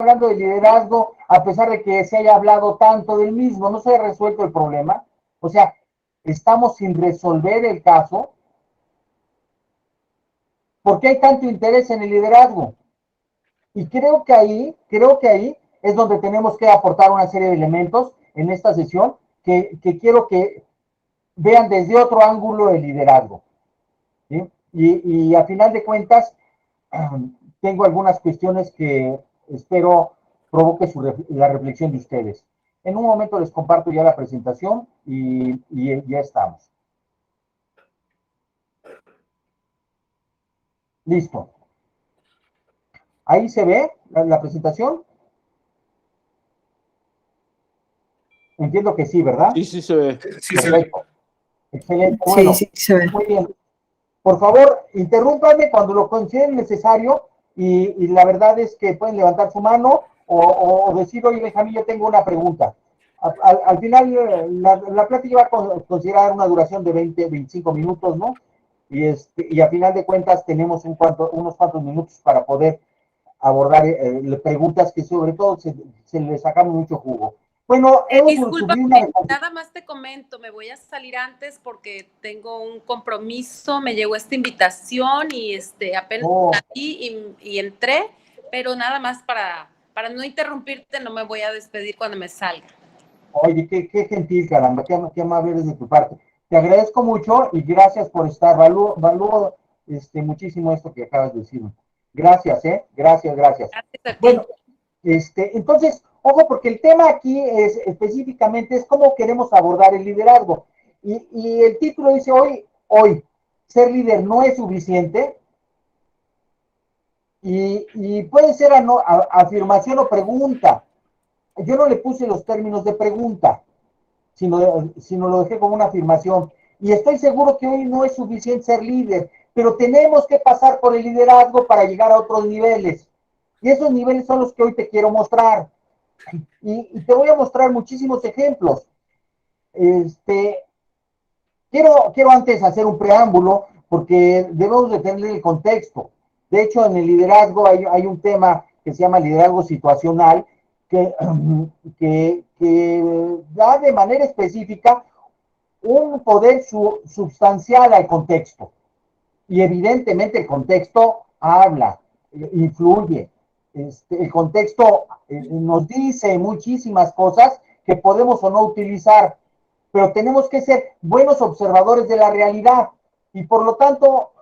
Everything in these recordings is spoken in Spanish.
hablando de liderazgo, a pesar de que se haya hablado tanto del mismo, no se ha resuelto el problema. O sea, estamos sin resolver el caso. ¿Por qué hay tanto interés en el liderazgo? Y creo que ahí es donde tenemos que aportar una serie de elementos en esta sesión que quiero que vean desde otro ángulo el liderazgo. ¿Sí? Y a final de cuentas, tengo algunas cuestiones que espero provoque la reflexión de ustedes. En un momento les comparto ya la presentación y ya estamos. Listo. Ahí se ve la presentación. Entiendo que sí, ¿verdad? Sí, sí se ve. Perfecto. Excelente. Sí, Bueno, sí, se ve. muy bien. Por favor, interrúmpanme cuando lo consideren necesario y la verdad es que pueden levantar su mano o decir, oye, Benjamín, yo tengo una pregunta. Al final, la plática va a considerar una duración de 20, 25 minutos, ¿no? Y a final de cuentas tenemos unos cuantos minutos para poder abordar preguntas que sobre todo se les sacamos mucho jugo. Bueno, hemos disculpa, subido una... nada más te comento, me voy a salir antes porque tengo un compromiso, me llegó esta invitación y apenas salí y entré, pero nada más para no interrumpirte, no me voy a despedir cuando me salga. Oye, qué gentil, caramba, qué amable eres de tu parte. Te agradezco mucho y gracias por estar. Valúo muchísimo esto que acabas de decir. Gracias, Gracias. Gracias a ti. Bueno, entonces, ojo, porque el tema aquí es específicamente es cómo queremos abordar el liderazgo. Y el título dice hoy, ser líder no es suficiente. Y puede ser afirmación o pregunta. Yo no le puse los términos de pregunta, sino lo dejé como una afirmación. Y estoy seguro que hoy no es suficiente ser líder, pero tenemos que pasar por el liderazgo para llegar a otros niveles. Y esos niveles son los que hoy te quiero mostrar. Y te voy a mostrar muchísimos ejemplos. Quiero antes hacer un preámbulo porque debemos de tener el contexto. De hecho, en el liderazgo hay un tema que se llama liderazgo situacional que da de manera específica un poder sustancial al contexto. Y evidentemente el contexto habla, influye. El contexto nos dice muchísimas cosas que podemos o no utilizar, pero tenemos que ser buenos observadores de la realidad. Y por lo tanto,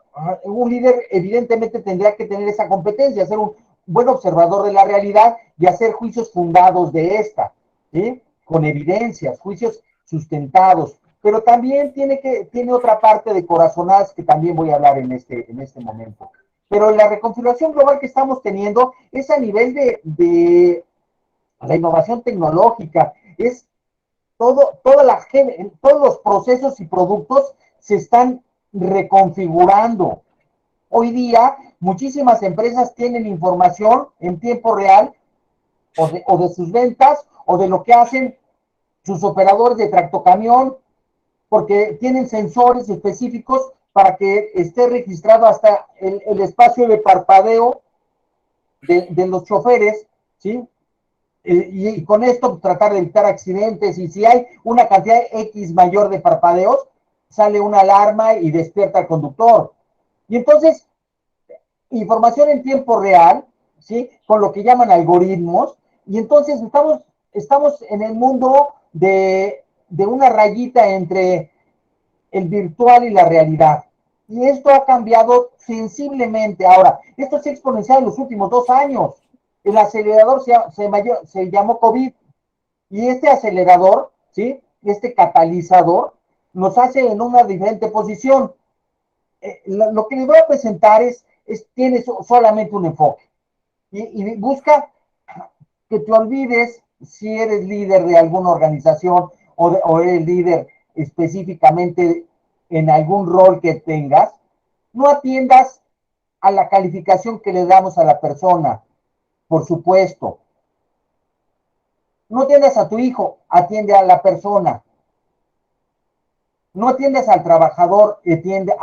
un líder evidentemente tendría que tener esa competencia, ser un buen observador de la realidad y hacer juicios fundados de esta, ¿sí? Con evidencias, juicios sustentados, pero también tiene otra parte de corazonadas que también voy a hablar en este momento. Pero la reconfiguración global que estamos teniendo es a nivel de la innovación tecnológica, es todos los procesos y productos se están reconfigurando. Hoy día, muchísimas empresas tienen información en tiempo real o de sus ventas o de lo que hacen sus operadores de tractocamión, porque tienen sensores específicos para que esté registrado hasta el espacio de parpadeo de los choferes, ¿sí? Y con esto tratar de evitar accidentes, y si hay una cantidad X mayor de parpadeos, sale una alarma y despierta al conductor. Y entonces, información en tiempo real, ¿sí? Con lo que llaman algoritmos, y entonces estamos en el mundo de una rayita entre el virtual y la realidad. Y esto ha cambiado sensiblemente. Ahora, esto se ha exponenciado en los últimos 2 años. El acelerador se llamó COVID. Y este acelerador, ¿sí? Este catalizador, nos hace en una diferente posición. Lo que les voy a presentar tiene solamente un enfoque. Y busca que te olvides si eres líder de alguna organización o eres líder específicamente en algún rol que tengas. No atiendas a la calificación que le damos a la persona, por supuesto. No atiendas a tu hijo, atiende a la persona. No atiendas al trabajador, atiende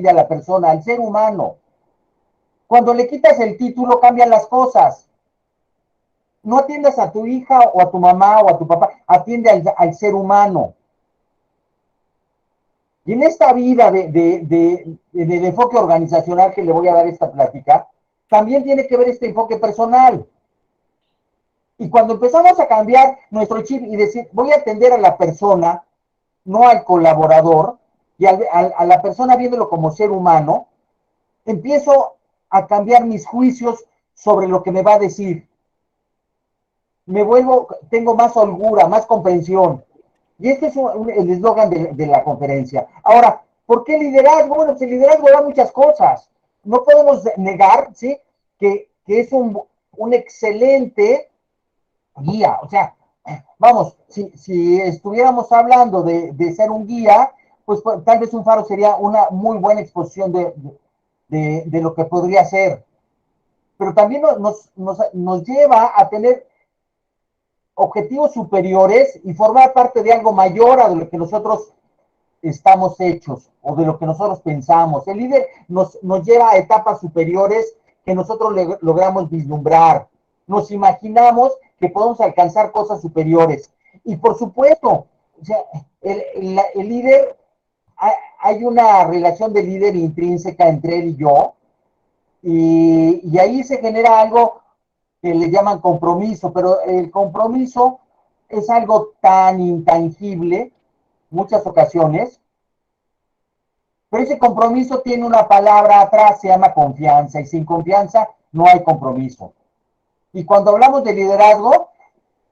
a la persona, al ser humano. Cuando le quitas el título, cambian las cosas. no atiendas a tu hija o a tu mamá o a tu papá, atiende al ser humano. Y en esta vida del enfoque organizacional que le voy a dar esta plática, también tiene que ver este enfoque personal. Y cuando empezamos a cambiar nuestro chip y decir, voy a atender a la persona, no al colaborador, y a la persona viéndolo como ser humano, empiezo a cambiar mis juicios sobre lo que me va a decir. Tengo más holgura, más comprensión. Y este es el eslogan de la conferencia. Ahora, ¿por qué liderazgo? Bueno, pues el liderazgo da muchas cosas. No podemos negar, ¿sí? Que es un excelente guía. O sea, vamos, si estuviéramos hablando de ser un guía, pues tal vez un faro sería una muy buena exposición de lo que podría ser. Pero también nos lleva a tener objetivos superiores y formar parte de algo mayor a lo que nosotros estamos hechos o de lo que nosotros pensamos. El líder nos lleva a etapas superiores que nosotros logramos vislumbrar. Nos imaginamos que podemos alcanzar cosas superiores. Y por supuesto, o sea, el líder, hay una relación de líder intrínseca entre él y yo, y ahí se genera algo que le llaman compromiso, pero el compromiso es algo tan intangible, muchas ocasiones, pero ese compromiso tiene una palabra atrás, se llama confianza, y sin confianza no hay compromiso. Y cuando hablamos de liderazgo,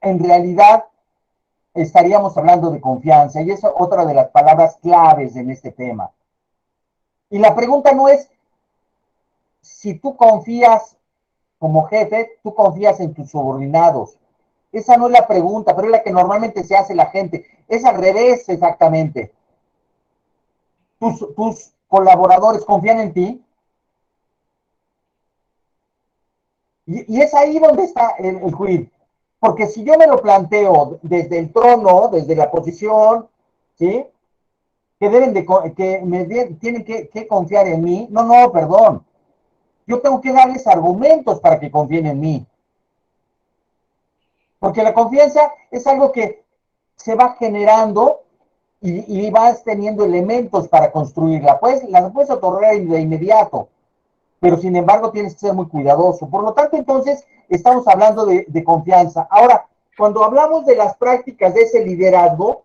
en realidad estaríamos hablando de confianza, y es otra de las palabras claves en este tema. Y la pregunta no es si tú confías como jefe, tú confías en tus subordinados. Esa no es la pregunta, pero es la que normalmente se hace la gente. Es al revés exactamente. Tus colaboradores confían en ti. Y es ahí donde está el juicio. Porque si yo me lo planteo desde el trono, desde la posición, ¿sí? Que deben de, que me tienen que confiar en mí. No, perdón. Yo tengo que darles argumentos para que confíen en mí. Porque la confianza es algo que se va generando y vas teniendo elementos para construirla. Pues la puedes otorgar de inmediato, pero sin embargo tienes que ser muy cuidadoso. Por lo tanto, entonces, estamos hablando de confianza. Ahora, cuando hablamos de las prácticas de ese liderazgo,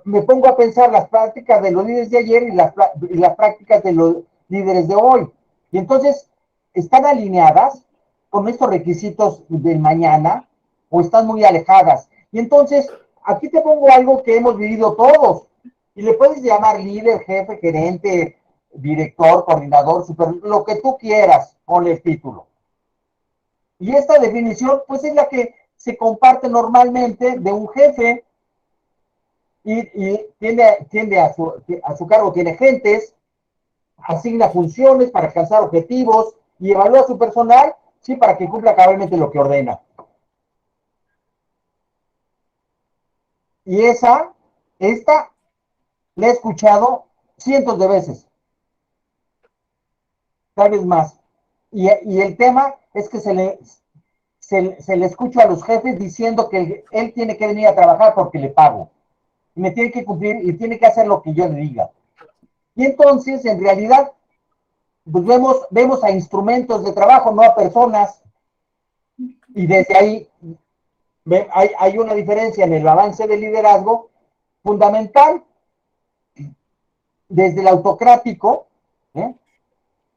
me pongo a pensar las prácticas de los líderes de ayer y las prácticas de los líderes de hoy. Y entonces, ¿están alineadas con estos requisitos del mañana o están muy alejadas? Y entonces, aquí te pongo algo que hemos vivido todos. Y le puedes llamar líder, jefe, gerente, director, coordinador, super, lo que tú quieras, ponle el título. Y esta definición, pues es la que se comparte normalmente de un jefe y tiende a su cargo, tiene gentes, asigna funciones para alcanzar objetivos y evalúa a su personal, sí, para que cumpla cabalmente lo que ordena. Y esta la he escuchado cientos de veces, tal vez más. Y el tema es que se le escucha a los jefes diciendo que él tiene que venir a trabajar porque le pago. Y me tiene que cumplir y tiene que hacer lo que yo le diga. Y entonces, en realidad, pues vemos a instrumentos de trabajo, no a personas. Y desde ahí hay una diferencia en el avance del liderazgo fundamental, desde el autocrático, ¿eh?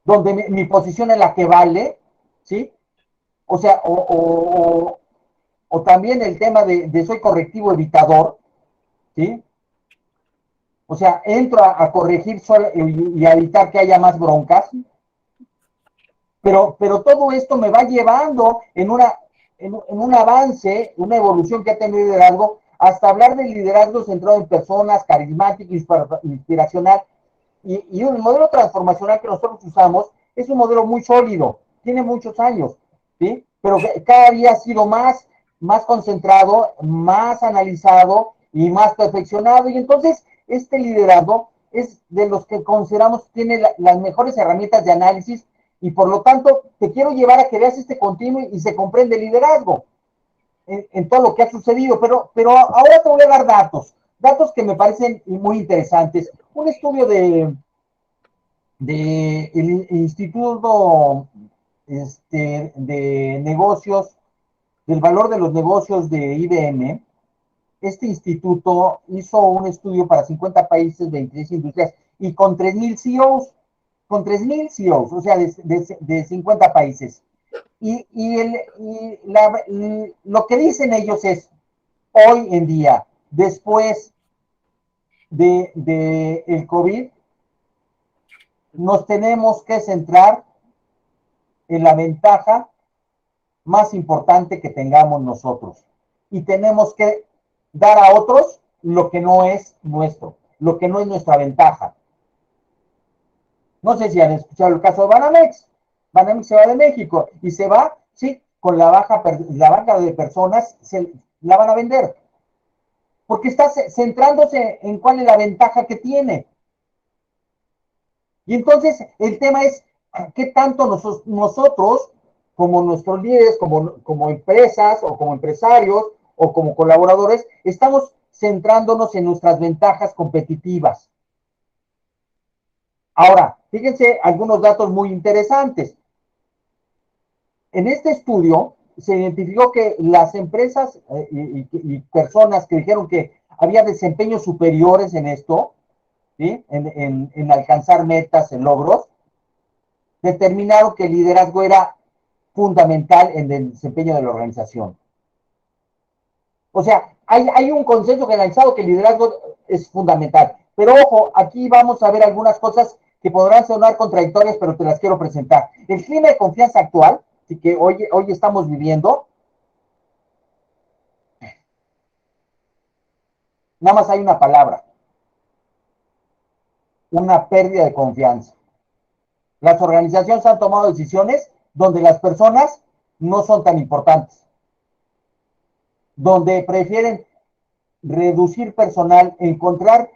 Donde mi posición es la que vale, ¿sí? O sea, o también el tema de soy correctivo evitador, ¿sí? O sea, entro a corregir y a evitar que haya más broncas, pero todo esto me va llevando en un avance, una evolución que ha tenido el liderazgo, hasta hablar del liderazgo centrado en personas, carismático, inspiracional, y un modelo transformacional que nosotros usamos es un modelo muy sólido, tiene muchos años, ¿sí? Pero cada día ha sido más concentrado, más analizado y más perfeccionado, y entonces este liderazgo es de los que consideramos tiene las mejores herramientas de análisis y por lo tanto te quiero llevar a que veas este continuo y se comprende el liderazgo. en todo lo que ha sucedido, pero ahora te voy a dar datos que me parecen muy interesantes. Un estudio de el Instituto de Negocios, del valor de los negocios de IBM. Este instituto hizo un estudio para 50 países, 23 industrias, y con 3,000 CEOs, o sea, de 50 países. Lo que dicen ellos es, hoy en día, después de el COVID, nos tenemos que centrar en la ventaja más importante que tengamos nosotros. Y tenemos que dar a otros lo que no es nuestro, lo que no es nuestra ventaja. No sé si han escuchado el caso de Banamex. Banamex se va de México y se va, sí, con la banca de personas, la van a vender. Porque está centrándose en cuál es la ventaja que tiene. Y entonces el tema es qué tanto nosotros, como nuestros líderes, como empresas o como empresarios o como colaboradores, estamos centrándonos en nuestras ventajas competitivas. Ahora, fíjense algunos datos muy interesantes. En este estudio se identificó que las empresas y personas que dijeron que había desempeños superiores en esto, ¿sí? en alcanzar metas, en logros, determinaron que el liderazgo era fundamental en el desempeño de la organización. O sea, hay un consenso generalizado que el liderazgo es fundamental. Pero ojo, aquí vamos a ver algunas cosas que podrán sonar contradictorias, pero te las quiero presentar. El clima de confianza actual, que hoy estamos viviendo, nada más hay una palabra: una pérdida de confianza. Las organizaciones han tomado decisiones donde las personas no son tan importantes, donde prefieren reducir personal, encontrar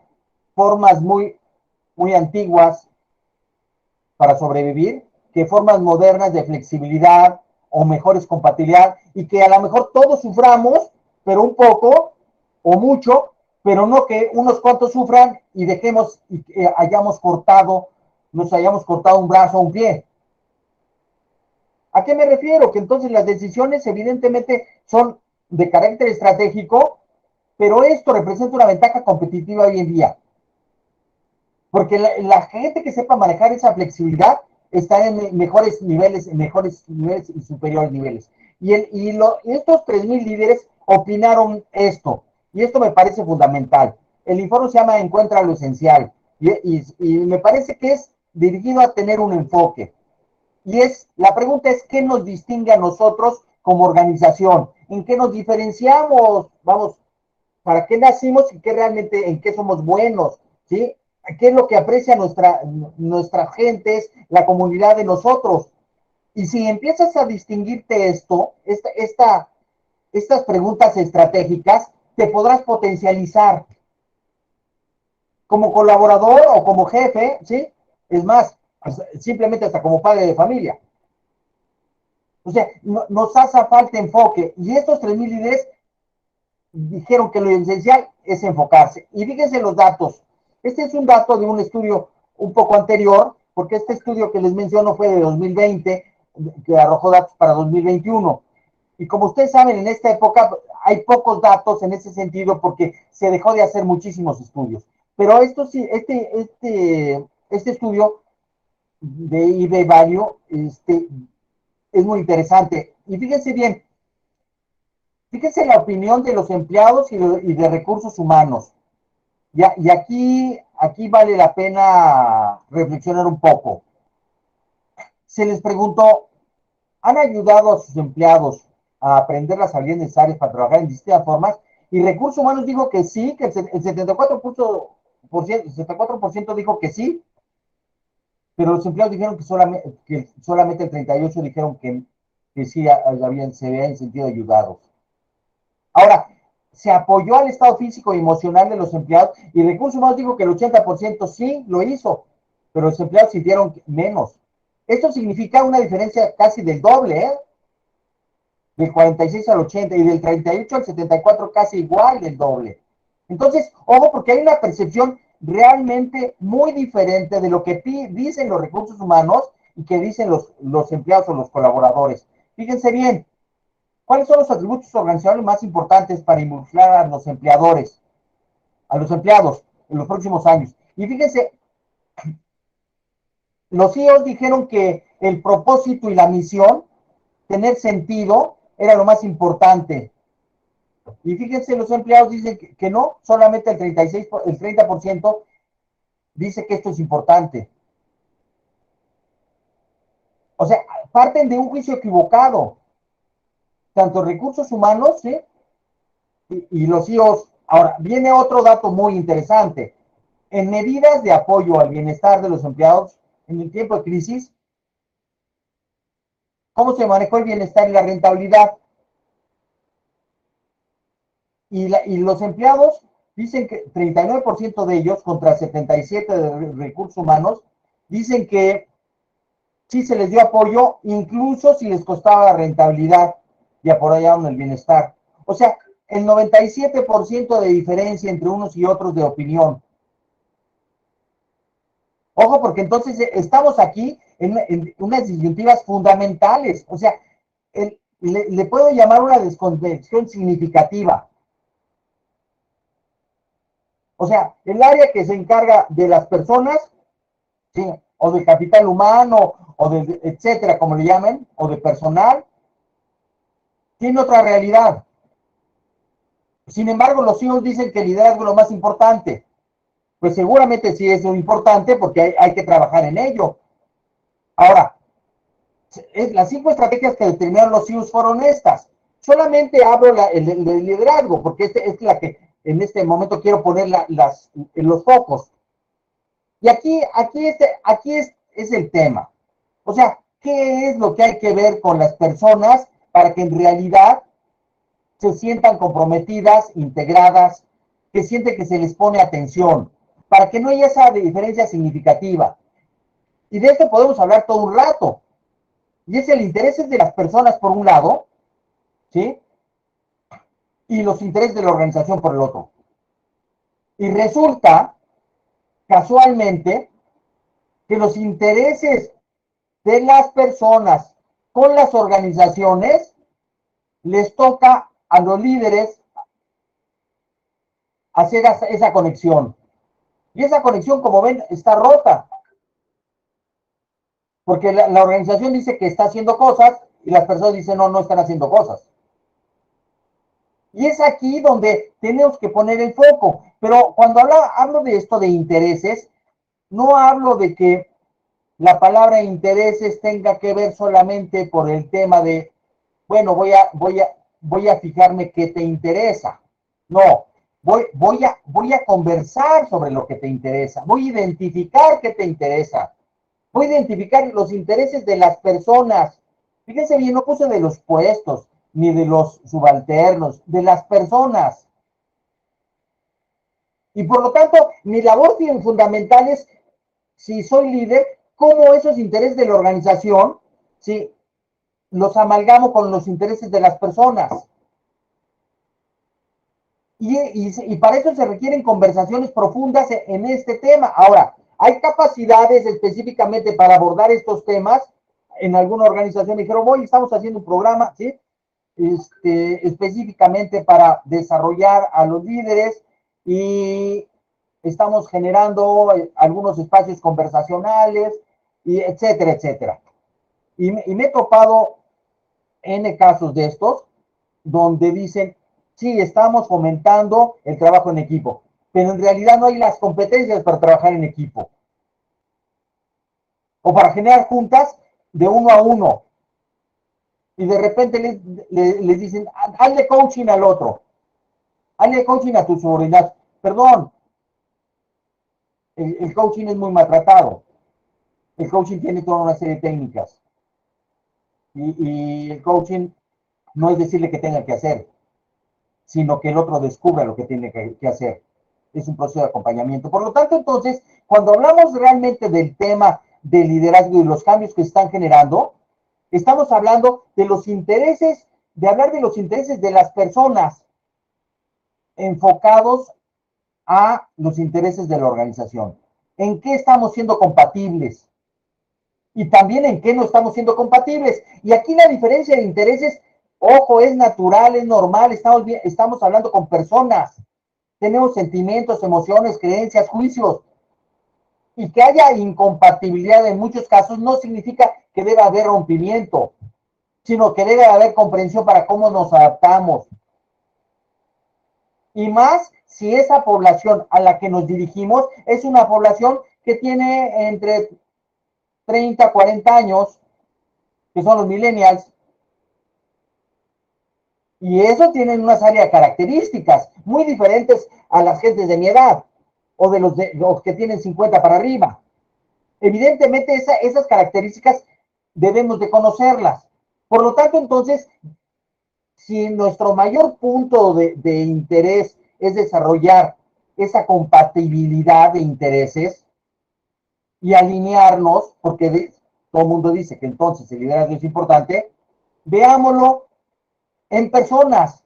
formas muy antiguas para sobrevivir, que formas modernas de flexibilidad o mejores compatibilidad, y que a lo mejor todos suframos, pero un poco o mucho, pero no que unos cuantos sufran y dejemos y nos hayamos cortado un brazo o un pie. ¿A qué me refiero? Que entonces las decisiones evidentemente son de carácter estratégico, pero esto representa una ventaja competitiva hoy en día. Porque la gente que sepa manejar esa flexibilidad está en mejores niveles y superiores niveles. Estos 3,000 líderes opinaron esto, y esto me parece fundamental. El informe se llama Encuentra lo esencial, y me parece que es dirigido a tener un enfoque. La pregunta es, ¿qué nos distingue a nosotros como organización? ¿En qué nos diferenciamos? Vamos, ¿para qué nacimos y en qué somos buenos? ¿Sí? ¿Qué es lo que aprecia nuestra gente, la comunidad de nosotros? Y si empiezas a distinguirte estas preguntas estratégicas, te podrás potencializar como colaborador o como jefe, ¿sí? Es más, simplemente hasta como padre de familia. O sea, nos hace falta enfoque. Y estos 3,000 líderes dijeron que lo esencial es enfocarse. Y fíjense los datos. Este es un dato de un estudio un poco anterior, porque este estudio que les menciono fue de 2020, que arrojó datos para 2021. Y como ustedes saben, en esta época hay pocos datos en ese sentido porque se dejó de hacer muchísimos estudios. Pero este estudio de IB Value es muy interesante. Y fíjense la opinión de los empleados y de recursos humanos. Y aquí vale la pena reflexionar un poco. Se les preguntó, ¿han ayudado a sus empleados a aprender las habilidades necesarias para trabajar en distintas formas? Y Recursos Humanos dijo que sí, que el 74% dijo que sí, pero los empleados dijeron que solamente el 38% dijeron que sí se habían sentido ayudados. Ahora, se apoyó al estado físico y emocional de los empleados, y Recursos Humanos dijo que el 80% sí lo hizo, pero los empleados sintieron menos. Esto significa una diferencia casi del doble, del 46 al 80 y del 38 al 74 casi igual, el doble. Entonces, ojo, porque hay una percepción realmente muy diferente de lo que dicen los recursos humanos y que dicen los empleados o los colaboradores. Fíjense bien, ¿cuáles son los atributos organizacionales más importantes para involucrar a los empleadores, a los empleados en los próximos años? Y fíjense, los CEOs dijeron que el propósito y la misión, tener sentido, era lo más importante. Y fíjense, los empleados dicen que no, solamente el 36, el 30% dice que esto es importante. O sea, parten de un juicio equivocado. Tanto recursos humanos, ¿sí? Y los CEOs. Ahora, viene otro dato muy interesante. En medidas de apoyo al bienestar de los empleados en el tiempo de crisis, ¿cómo se manejó el bienestar y la rentabilidad? Y los empleados dicen que 39% de ellos contra 77% de recursos humanos dicen que sí se les dio apoyo, incluso si les costaba la rentabilidad y apoyaron el bienestar. O sea, el 97% de diferencia entre unos y otros de opinión. Ojo, porque entonces estamos aquí en unas disyuntivas fundamentales. O sea, le puedo llamar una desconexión significativa. O sea, el área que se encarga de las personas, ¿sí? O de capital humano, o de etcétera, como le llamen, o de personal, tiene otra realidad. Sin embargo, los CEOs dicen que el liderazgo es lo más importante. Pues seguramente sí es lo importante porque hay que trabajar en ello. Ahora, las 5 estrategias que determinaron los CEOs fueron estas. Solamente hablo el liderazgo, porque es la que en este momento quiero poner en los focos. Y aquí es el tema. O sea, ¿qué es lo que hay que ver con las personas para que en realidad se sientan comprometidas, integradas, que sienten que se les pone atención, para que no haya esa diferencia significativa? Y de esto podemos hablar todo un rato. Y es el interés de las personas por un lado, ¿sí? Y los intereses de la organización por el otro. Y resulta, casualmente, que los intereses de las personas con las organizaciones les toca a los líderes hacer esa conexión. Y esa conexión, como ven, está rota. Porque la organización dice que está haciendo cosas y las personas dicen no están haciendo cosas. Y es aquí donde tenemos que poner el foco. Pero cuando hablo de esto de intereses, no hablo de que la palabra intereses tenga que ver solamente por el tema de, bueno, voy a fijarme qué te interesa. No, voy a conversar sobre lo que te interesa. Voy a identificar qué te interesa. Voy a identificar los intereses de las personas. Fíjense bien, no puse de los puestos, ni de los subalternos, de las personas. Y por lo tanto, mi labor fundamental es, si soy líder, cómo esos intereses de la organización, ¿sí?, los amalgamo con los intereses de las personas. Y para eso se requieren conversaciones profundas en este tema. Ahora, hay capacidades específicamente para abordar estos temas. En alguna organización dijeron, hoy estamos haciendo un programa, ¿sí?, específicamente para desarrollar a los líderes y estamos generando algunos espacios conversacionales, y etcétera, etcétera. Y me he topado N casos de estos donde dicen, sí, estamos fomentando el trabajo en equipo, pero en realidad no hay las competencias para trabajar en equipo. O para generar juntas de uno a uno. Y de repente les dicen, hazle coaching al otro. Hazle coaching a tus subordinados. Perdón, el coaching es muy maltratado. El coaching tiene toda una serie de técnicas. Y el coaching no es decirle que tenga que hacer, sino que el otro descubra lo que tiene que hacer. Es un proceso de acompañamiento. Por lo tanto, entonces, cuando hablamos realmente del tema del liderazgo y los cambios que están generando, estamos hablando de los intereses de hablar de los intereses de las personas enfocados a los intereses de la organización. ¿En qué estamos siendo compatibles? Y también en qué no estamos siendo compatibles. Y aquí la diferencia de intereses, ojo, es natural, es normal, estamos hablando con personas. Tenemos sentimientos, emociones, creencias, juicios. Y que haya incompatibilidad en muchos casos no significa que deba haber rompimiento, sino que debe haber comprensión para cómo nos adaptamos. Y más si esa población a la que nos dirigimos es una población que tiene entre 30, 40 años, que son los millennials, y eso tienen una serie de características muy diferentes a las gentes de mi edad, o de los que tienen 50 para arriba. Evidentemente esas características debemos de conocerlas. Por lo tanto, entonces, si nuestro mayor punto de interés es desarrollar esa compatibilidad de intereses y alinearnos, porque todo el mundo dice que entonces el liderazgo es importante, veámoslo en personas,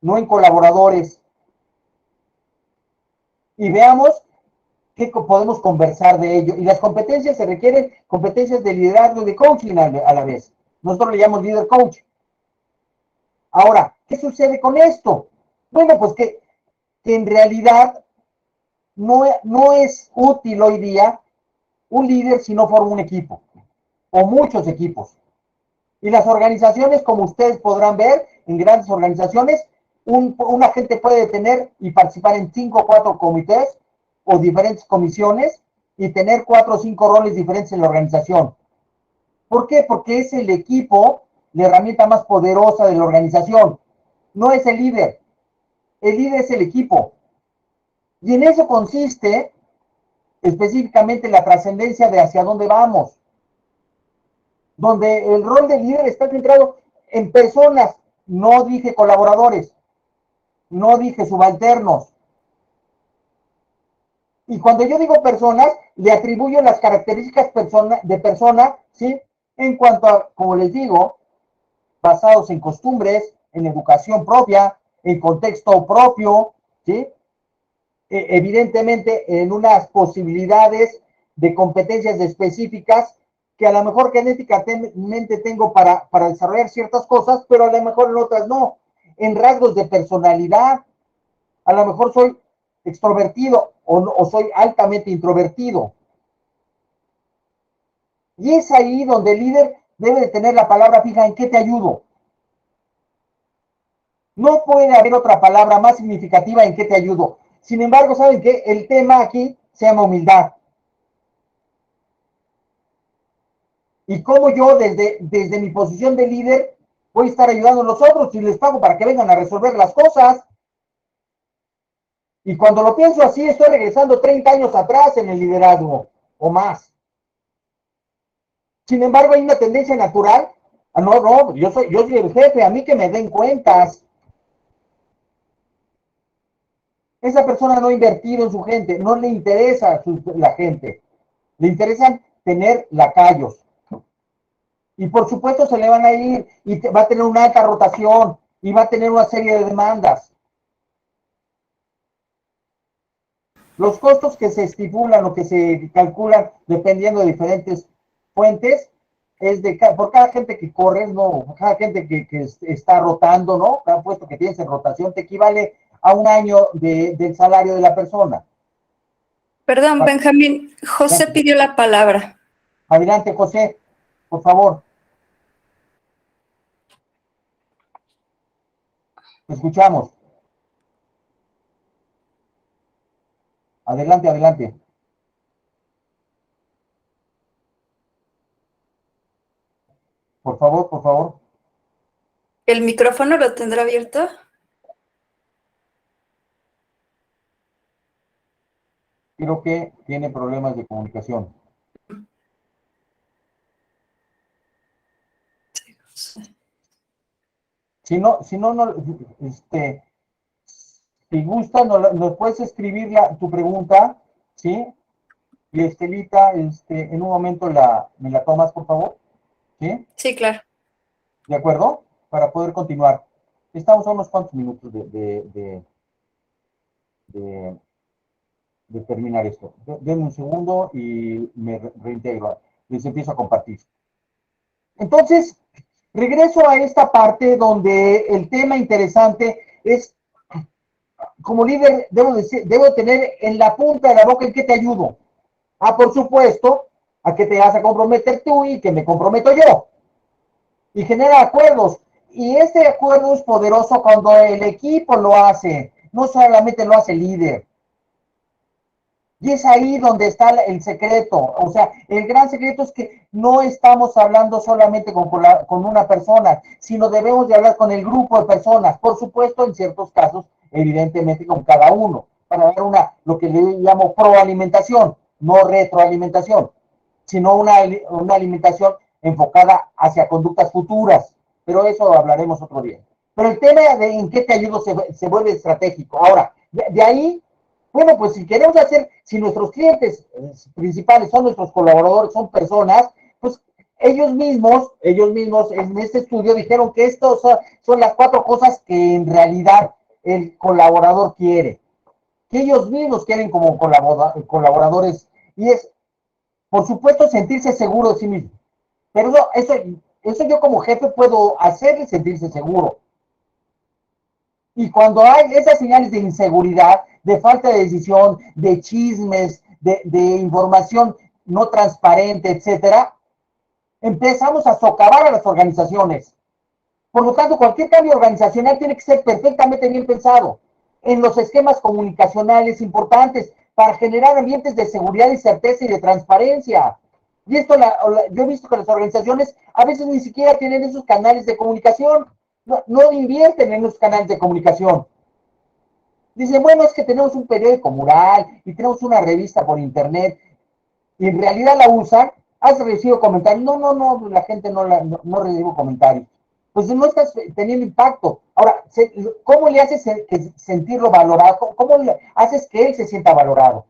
no en colaboradores. Y veamos qué podemos conversar de ello. Y las competencias se requieren competencias de liderazgo y de coaching a la vez. Nosotros le llamamos líder coach. Ahora, ¿qué sucede con esto? Bueno, pues que en realidad no es útil hoy día un líder si no forma un equipo o muchos equipos. Y las organizaciones, como ustedes podrán ver, en grandes organizaciones, un agente puede tener y participar en 5 o 4 comités o diferentes comisiones y tener 4 o 5 roles diferentes en la organización. ¿Por qué? Porque es el equipo la herramienta más poderosa de la organización. No es el líder es el equipo. Y en eso consiste específicamente la trascendencia de hacia dónde vamos. Donde el rol del líder está centrado en personas, no dije colaboradores, no dije subalternos. Y cuando yo digo personas, le atribuyo las características de persona, ¿sí? En cuanto a, como les digo, basados en costumbres, en educación propia, en contexto propio, ¿sí? Evidentemente en unas posibilidades de competencias específicas que a lo mejor genéticamente tengo para desarrollar ciertas cosas, pero a lo mejor en otras no. En rasgos de personalidad, a lo mejor soy extrovertido o soy altamente introvertido. Y es ahí donde el líder debe de tener la palabra fija en qué te ayudo. No puede haber otra palabra más significativa en qué te ayudo. Sin embargo, ¿saben qué? El tema aquí se llama humildad. Y cómo yo, desde mi posición de líder, voy a estar ayudando a los otros y les pago para que vengan a resolver las cosas. Y cuando lo pienso así, estoy regresando 30 años atrás en el liderazgo, o más. Sin embargo, hay una tendencia natural. No, yo soy el jefe, a mí que me den cuentas. Esa persona no ha invertido en su gente, no le interesa la gente. Le interesan tener lacayos. Y por supuesto se le van a ir y va a tener una alta rotación y va a tener una serie de demandas. Los costos que se estipulan o que se calculan dependiendo de diferentes fuentes es por cada gente que corres, no, cada gente que está rotando, ¿no? Cada puesto que tienes en rotación te equivale a un año del salario de la persona. Perdón, Benjamín, José pidió la palabra. Adelante, José, por favor. Te escuchamos. Adelante, adelante. Por favor, por favor. ¿El micrófono lo tendrá abierto? Creo que tiene problemas de comunicación. Si no, si gusta, nos puedes escribir tu pregunta, ¿sí? Y Estelita, en un momento me la tomas, por favor. ¿Sí? Sí, claro. ¿De acuerdo? para poder continuar. Estamos a unos cuantos minutos de, de terminar esto. Denme un segundo y me reintegro. Les empiezo a compartir. Entonces, regreso a esta parte donde el tema interesante es, como líder, debo tener en la punta de la boca en qué te ayudo. Ah, por supuesto, a qué te vas a comprometer tú y que me comprometo yo. Y genera acuerdos. Y este acuerdo es poderoso cuando el equipo lo hace, no solamente lo hace el líder. Y es ahí donde está el secreto. O sea, el gran secreto es que no estamos hablando solamente con una persona, sino debemos de hablar con el grupo de personas. Por supuesto, en ciertos casos, evidentemente con cada uno, para dar lo que le llamo proalimentación, no retroalimentación, sino una alimentación enfocada hacia conductas futuras. Pero eso hablaremos otro día. Pero el tema de en qué te ayudo se vuelve estratégico. Ahora, de ahí, bueno, pues si queremos hacer, si nuestros clientes principales son nuestros colaboradores, son personas, pues ellos mismos en este estudio dijeron que estos son las 4 cosas que en realidad el colaborador quiere, que ellos mismos quieren como colaboradores, y es, por supuesto, sentirse seguro de sí mismo. Pero eso yo como jefe puedo hacerle sentirse seguro. Y cuando hay esas señales de inseguridad, de falta de decisión, de chismes, de información no transparente, etcétera, empezamos a socavar a las organizaciones. Por lo tanto, cualquier cambio organizacional tiene que ser perfectamente bien pensado en los esquemas comunicacionales importantes para generar ambientes de seguridad y certeza y de transparencia. Y esto yo he visto que las organizaciones a veces ni siquiera tienen esos canales de comunicación, no invierten en esos canales de comunicación. Dicen, bueno, es que tenemos un periódico mural y tenemos una revista por internet, y en realidad la usan. ¿Has recibido comentarios? No, la gente no recibe comentarios. Pues no estás teniendo impacto. Ahora, ¿cómo le haces sentirlo valorado? ¿Cómo le haces que él se sienta valorado?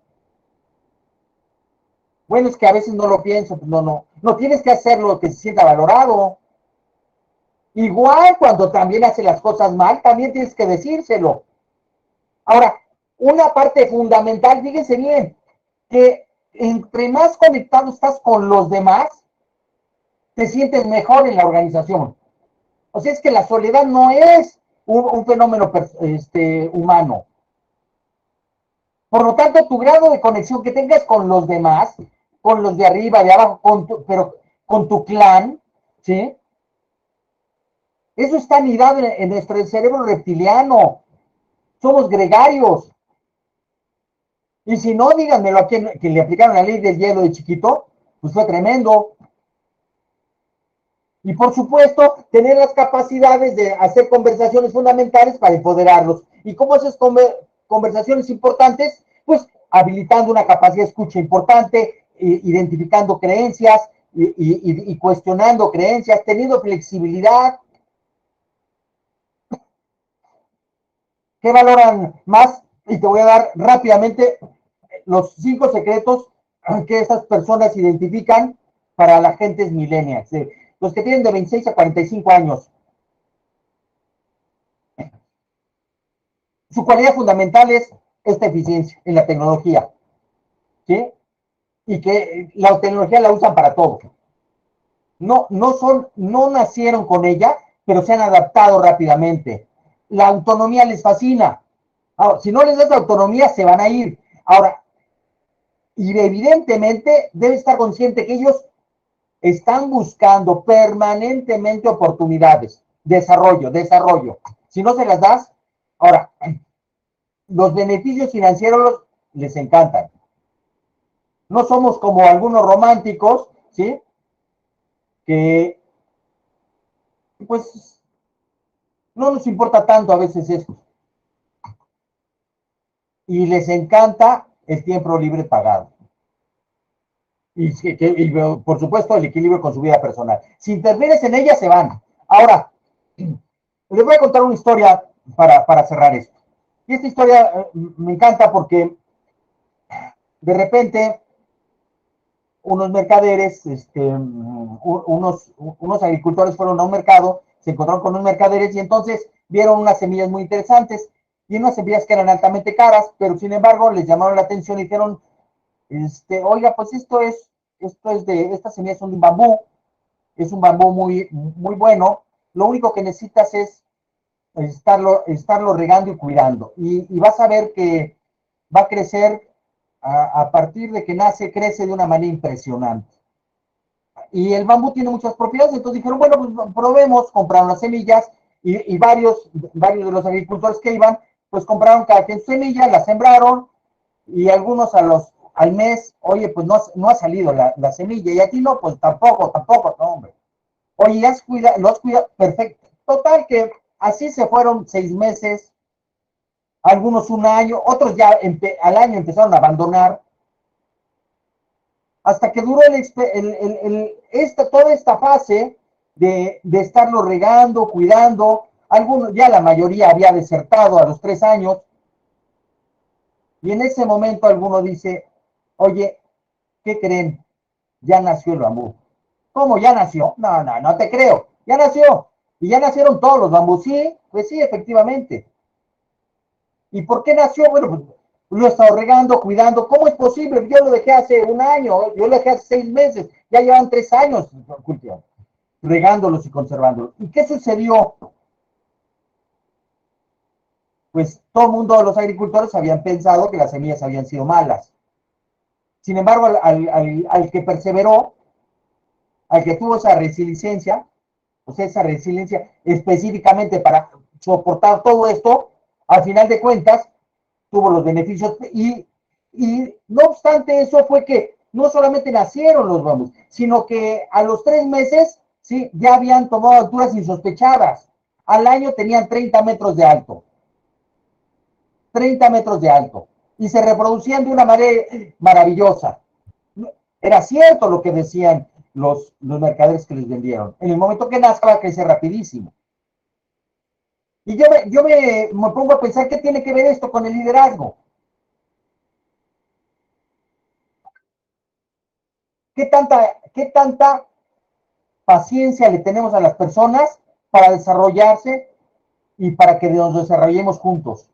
Bueno, es que a veces no lo pienso, pues no tienes que hacerlo que se sienta valorado. Igual cuando también hace las cosas mal, también tienes que decírselo. Ahora, una parte fundamental, fíjense bien, que entre más conectado estás con los demás, te sientes mejor en la organización. O sea, es que la soledad no es un fenómeno humano. Por lo tanto, tu grado de conexión que tengas con los demás, con los de arriba, de abajo, pero con tu clan, ¿sí? Eso está anidado en nuestro cerebro reptiliano. Somos gregarios. Y si no, díganmelo a quien le aplicaron la ley del hielo de chiquito, pues fue tremendo. Y por supuesto, tener las capacidades de hacer conversaciones fundamentales para empoderarlos. ¿Y cómo haces conversaciones importantes? Pues habilitando una capacidad de escucha importante, identificando creencias y cuestionando creencias, teniendo flexibilidad. ¿Qué valoran más? Y te voy a dar rápidamente los 5 secretos que esas personas identifican para la gente millennials. Los que tienen de 26 a 45 años. Su cualidad fundamental es esta eficiencia en la tecnología, ¿sí? Y que la tecnología la usan para todo. No nacieron con ella, pero se han adaptado rápidamente. La autonomía les fascina. Ahora, si no les das la autonomía, se van a ir. Ahora, y evidentemente debe estar consciente que ellos están buscando permanentemente oportunidades, desarrollo. Si no se las das, ahora, los beneficios financieros les encantan. No somos como algunos románticos, ¿sí? Que, pues, no nos importa tanto a veces eso. Y les encanta el tiempo libre pagado. Y por supuesto, el equilibrio con su vida personal. Si intervienes en ella, se van. Ahora, les voy a contar una historia para cerrar esto. Y esta historia me encanta porque de repente unos mercaderes, unos agricultores fueron a un mercado se encontraron con unos mercaderes y entonces vieron unas semillas muy interesantes y unas semillas que eran altamente caras, pero sin embargo les llamaron la atención y dijeron, oiga, pues estas semillas son de un bambú, es un bambú muy bueno, lo único que necesitas es estarlo regando y cuidando. Y vas a ver que va a crecer a partir de que nace, crece de una manera impresionante. Y el bambú tiene muchas propiedades, entonces dijeron, bueno, pues probemos, compraron las semillas y varios de los agricultores que iban, pues compraron cada quien semillas, las sembraron y algunos al mes, oye, pues no ha salido la semilla y aquí no, pues tampoco, no, hombre. Oye, lo has cuidado, perfecto. Total que así se fueron 6 meses, algunos un año, otros ya al año empezaron a abandonar, hasta que duró toda esta fase de estarlo regando, cuidando. Algunos, ya la mayoría había desertado a los 3 años, y en ese momento alguno dice, oye, ¿qué creen? Ya nació el bambú. ¿Cómo ya nació? No te creo. Ya nació. Y ya nacieron todos los bambús. Sí, pues sí, efectivamente. ¿Y por qué nació? Bueno, pues lo he estado regando, cuidando. ¿Cómo es posible? Yo lo dejé hace un año, yo lo dejé hace 6 meses. Ya llevan 3 años regándolos y conservándolos. ¿Y qué sucedió? Pues todo el mundo, los agricultores, habían pensado que las semillas habían sido malas. Sin embargo, al que perseveró, al que tuvo esa resiliencia, o sea, esa resiliencia específicamente para soportar todo esto, al final de cuentas, tuvo los beneficios y no obstante eso fue que no solamente nacieron los bambús, sino que a los 3 meses, sí, ya habían tomado alturas insospechadas. Al año tenían 30 metros de alto. 30 metros de alto. Y se reproducían de una manera maravillosa. Era cierto lo que decían los mercaderes que les vendieron. En el momento que nazca va a crecer rapidísimo. Y yo me pongo a pensar, ¿qué tiene que ver esto con el liderazgo? ¿Qué tanta paciencia le tenemos a las personas para desarrollarse y para que nos desarrollemos juntos?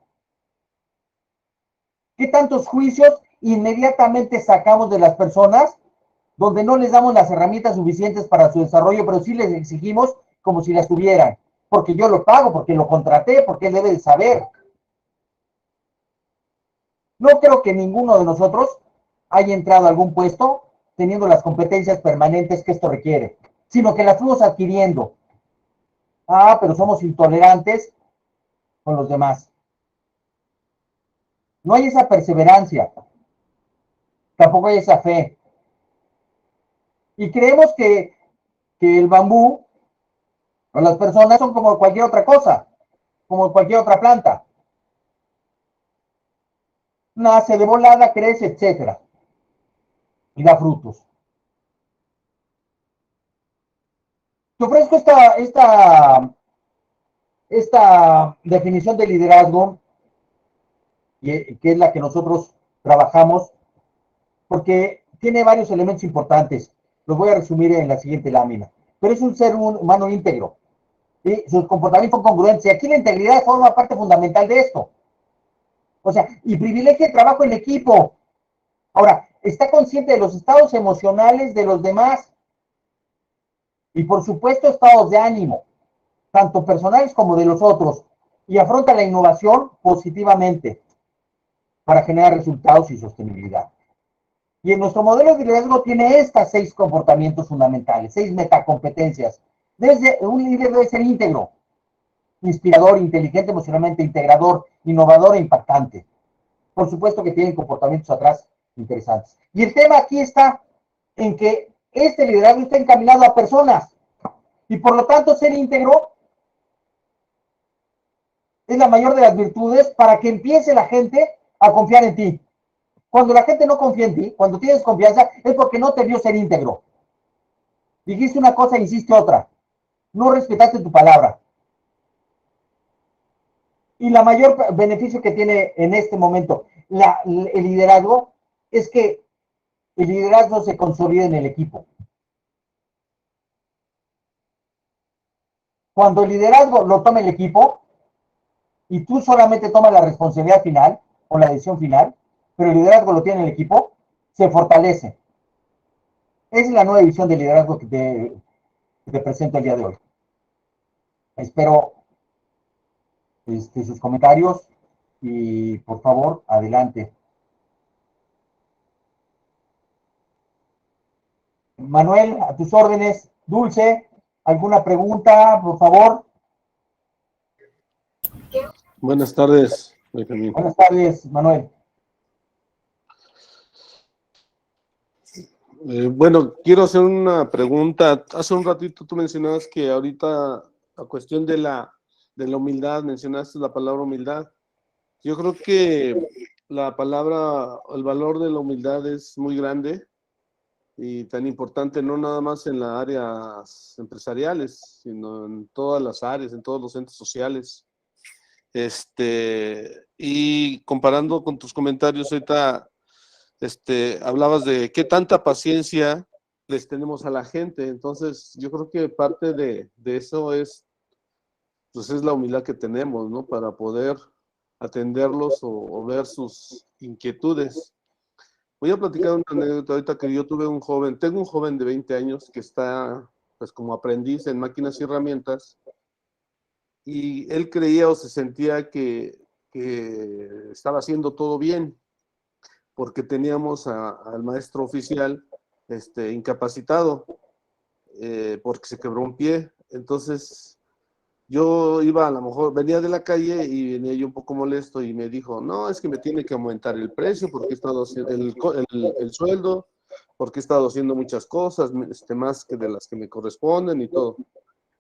¿Qué tantos juicios inmediatamente sacamos de las personas donde no les damos las herramientas suficientes para su desarrollo, pero sí les exigimos como si las tuvieran? Porque yo lo pago, porque lo contraté, porque él debe de saber. No creo que ninguno de nosotros haya entrado a algún puesto teniendo las competencias permanentes que esto requiere, sino que las fuimos adquiriendo. Pero somos intolerantes con los demás. No hay esa perseverancia, tampoco hay esa fe. Y creemos que el bambú o las personas son como cualquier otra cosa, como cualquier otra planta. Nace de volada, crece, etcétera, y da frutos. Te ofrezco esta definición de liderazgo, que es la que nosotros trabajamos, porque tiene varios elementos importantes. Los voy a resumir en la siguiente lámina. Pero es un ser humano íntegro. ¿Sí? Sus comportamientos son congruentes. Y aquí la integridad forma parte fundamental de esto. O sea, y privilegia el trabajo en equipo. Ahora, está consciente de los estados emocionales de los demás. Y por supuesto, estados de ánimo, tanto personales como de los otros. Y afronta la innovación positivamente para generar resultados y sostenibilidad. Y en nuestro modelo de liderazgo tiene estas 6 comportamientos fundamentales, 6 metacompetencias. Un líder debe ser íntegro, inspirador, inteligente, emocionalmente integrador, innovador e impactante. Por supuesto que tienen comportamientos atrás interesantes. Y el tema aquí está en que este liderazgo está encaminado a personas. Y por lo tanto, ser íntegro es la mayor de las virtudes para que empiece la gente a confiar en ti. Cuando la gente no confía en ti, cuando tienes confianza, es porque no te vio ser íntegro. Dijiste una cosa e hiciste otra. No respetaste tu palabra. Y la mayor beneficio que tiene en este momento el liderazgo es que el liderazgo se consolida en el equipo. cuando el liderazgo lo toma el equipo y tú solamente tomas la responsabilidad final o la decisión final, pero el liderazgo lo tiene el equipo, se fortalece. Esa es la nueva visión de liderazgo que te presento el día de hoy. Espero sus comentarios y por favor, adelante. Manuel, a tus órdenes. Dulce, ¿alguna pregunta, por favor? Buenas tardes, Benjamín. Buenas tardes, Manuel. Bueno, quiero hacer una pregunta. Hace un ratito tú mencionabas que ahorita la cuestión de la humildad, mencionaste la palabra humildad. Yo creo que la palabra, el valor de la humildad es muy grande y tan importante no nada más en las áreas empresariales, sino en todas las áreas, en todos los centros sociales. Y comparando con tus comentarios ahorita, hablabas de qué tanta paciencia les tenemos a la gente. Entonces, yo creo que parte de eso pues es la humildad que tenemos, ¿no? Para poder atenderlos o ver sus inquietudes. Voy a platicar una anécdota ahorita que yo tengo un joven de 20 años que está pues como aprendiz en máquinas y herramientas, y él creía o se sentía que estaba haciendo todo bien, porque teníamos al maestro oficial incapacitado, porque se quebró un pie. Entonces yo iba, a lo mejor venía de la calle y venía yo un poco molesto y me dijo, no, es que me tiene que aumentar el precio porque he estado haciendo el sueldo, porque he estado haciendo muchas cosas, más que de las que me corresponden y todo.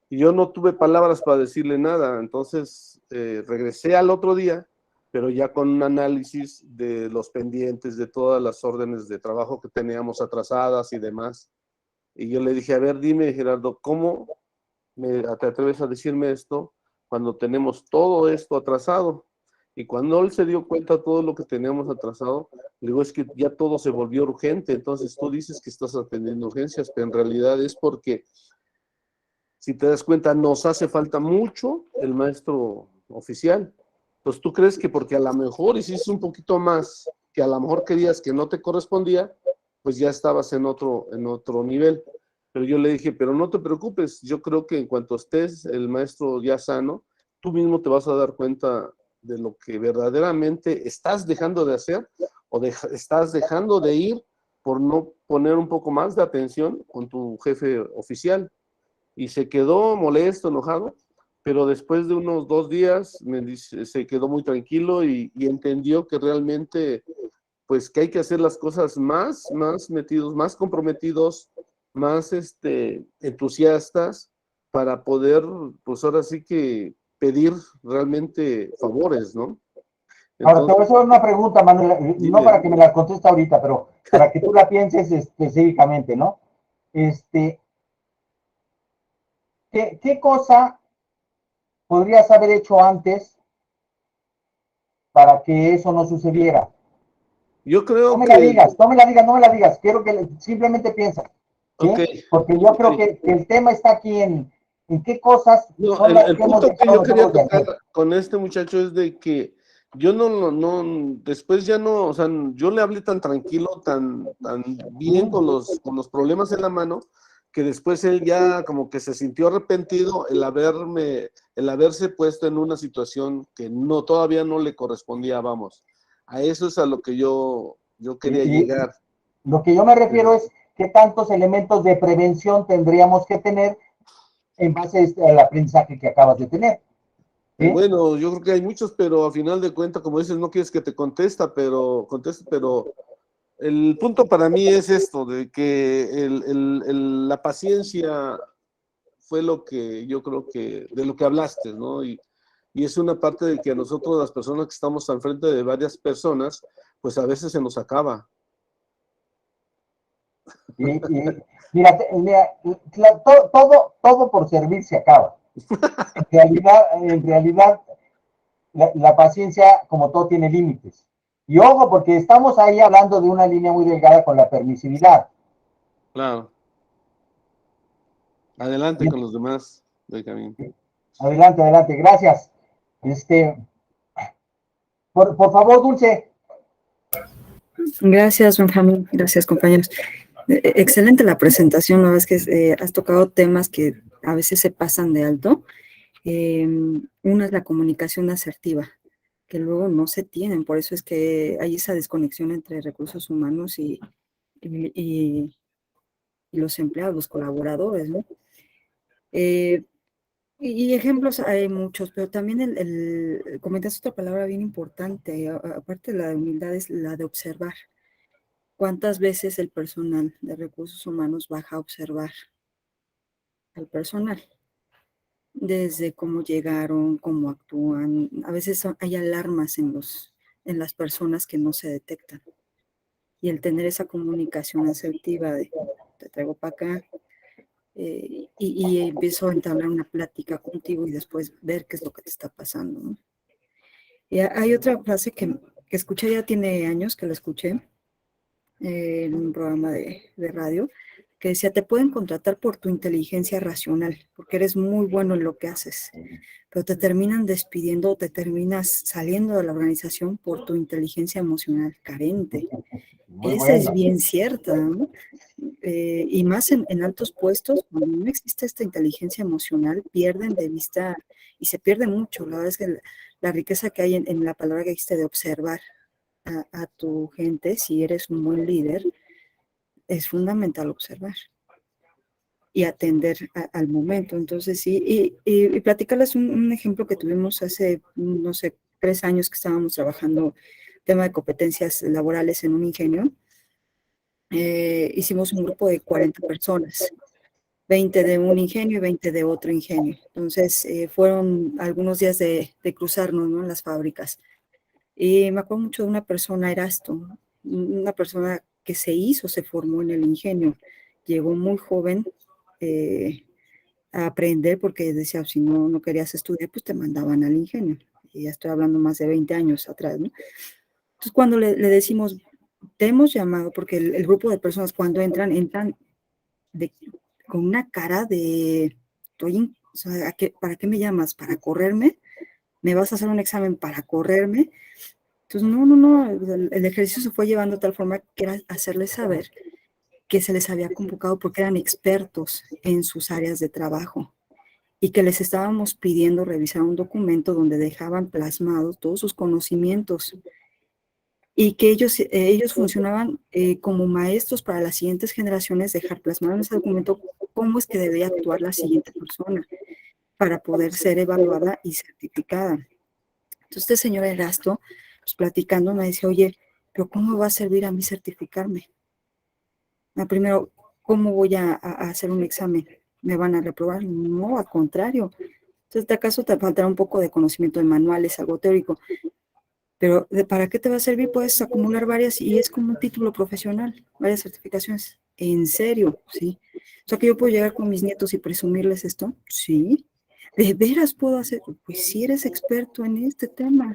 Y yo no tuve palabras para decirle nada. Entonces regresé al otro día, pero ya con un análisis de los pendientes, de todas las órdenes de trabajo que teníamos atrasadas y demás. Y yo le dije, a ver, dime, Gerardo, ¿cómo te atreves a decirme esto cuando tenemos todo esto atrasado? Y cuando él se dio cuenta de todo lo que teníamos atrasado, le digo, es que ya todo se volvió urgente. Entonces tú dices que estás atendiendo urgencias, pero en realidad es porque, si te das cuenta, nos hace falta mucho el maestro oficial. Pues tú crees que porque a lo mejor hiciste un poquito más, que a lo mejor querías que no te correspondía, pues ya estabas en otro nivel. Pero yo le dije, pero no te preocupes, yo creo que en cuanto estés el maestro ya sano, tú mismo te vas a dar cuenta de lo que verdaderamente estás dejando de hacer o estás dejando de ir por no poner un poco más de atención con tu jefe oficial. Y se quedó molesto, enojado, pero después de unos 2 días se quedó muy tranquilo y entendió que realmente, pues que hay que hacer las cosas más metidos, más comprometidos, más entusiastas para poder, pues ahora sí que pedir realmente favores, ¿no? Ahora, te voy a hacer una pregunta, Manuel, no para que me la conteste ahorita, pero para que tú la pienses específicamente, ¿no? ¿Qué cosa podrías haber hecho antes para que eso no sucediera? Yo creo No me que... la digas, no me la digas, quiero que simplemente pienses, ¿sí? Okay. Porque yo creo que el tema está aquí en qué cosas no, son las el que hemos punto que dejado yo quería nosotros de hacer. tocar con este muchacho es de que yo después ya no, o sea, yo le hablé tan tranquilo, tan bien con los problemas en la mano, que después él ya como que se sintió arrepentido el haberse puesto en una situación que todavía no le correspondía, vamos. A eso es a lo que yo quería llegar. Lo que yo me refiero es qué tantos elementos de prevención tendríamos que tener en base al aprendizaje que acabas de tener. ¿Sí? Bueno, yo creo que hay muchos, pero a final de cuentas, como dices, no quieres que te conteste, pero el punto para mí es esto, de que la paciencia fue lo que yo creo que, de lo que hablaste, ¿no? Y es una parte de que a nosotros, las personas que estamos al frente de varias personas, pues a veces se nos acaba. Mira, todo por servir se acaba. En realidad la paciencia, como todo, tiene límites. Y ojo, porque estamos ahí hablando de una línea muy delgada con la permisividad. Claro. Adelante con los demás, Benjamín. Adelante, adelante, gracias. Por favor, Dulce. Gracias, Benjamín. Gracias, compañeros. Excelente la presentación. La verdad es que has tocado temas que a veces se pasan de alto. Una es la comunicación asertiva, que luego no se tienen. Por eso es que hay esa desconexión entre recursos humanos y los empleados, los colaboradores, ¿no? Y ejemplos hay muchos, pero también comentaste otra palabra bien importante, aparte de la de humildad, es la de observar. ¿Cuántas veces el personal de recursos humanos baja a observar al personal? Desde cómo llegaron, cómo actúan. A veces hay alarmas en las personas que no se detectan. Y el tener esa comunicación asertiva de te traigo para acá, y empiezo a entablar una plática contigo y después ver qué es lo que te está pasando, ¿no? Y hay otra frase que escuché, ya tiene años que la escuché en un programa de radio, que decía, te pueden contratar por tu inteligencia racional, porque eres muy bueno en lo que haces, pero te terminan despidiendo o te terminas saliendo de la organización por tu inteligencia emocional carente. Muy Esa es bueno. bien cierta, ¿no? Y más en altos puestos, cuando no existe esta inteligencia emocional, pierden de vista y se pierde mucho. La verdad es que la riqueza que hay en la palabra que dijiste de observar a tu gente, si eres un buen líder, es fundamental observar y atender al momento. Entonces, sí, y platicarles un ejemplo que tuvimos hace, no sé, 3 años que estábamos trabajando tema de competencias laborales en un ingenio. Hicimos un grupo de 40 personas, 20 de un ingenio y 20 de otro ingenio. Entonces, fueron algunos días de cruzarnos, ¿no?, en las fábricas. Y me acuerdo mucho de una persona, Erasto, una persona que se formó en el ingenio. Llegó muy joven a aprender porque decía, si no querías estudiar, pues te mandaban al ingenio. Y ya estoy hablando más de 20 años atrás, ¿no? Entonces, cuando le decimos, te hemos llamado, porque el grupo de personas cuando entran con una cara de, o sea, ¿para qué me llamas? ¿Para correrme? ¿Me vas a hacer un examen para correrme? Entonces, no, el ejercicio se fue llevando de tal forma que era hacerles saber que se les había convocado porque eran expertos en sus áreas de trabajo y que les estábamos pidiendo revisar un documento donde dejaban plasmados todos sus conocimientos y que ellos funcionaban como maestros para las siguientes generaciones, dejar plasmado en ese documento cómo es que debía actuar la siguiente persona para poder ser evaluada y certificada. Entonces, este señor Erasto, pues platicando, me dice, oye, pero ¿cómo va a servir a mí certificarme? Primero, ¿cómo voy a hacer un examen? ¿Me van a reprobar? No, al contrario. Entonces, ¿de acaso te faltará un poco de conocimiento de manuales, algo teórico? Pero ¿para qué te va a servir? Puedes acumular varias y es como un título profesional, varias certificaciones. ¿En serio? Sí. O sea, que yo puedo llegar con mis nietos y presumirles esto. Sí. ¿De veras puedo hacer? Pues si eres experto en este tema.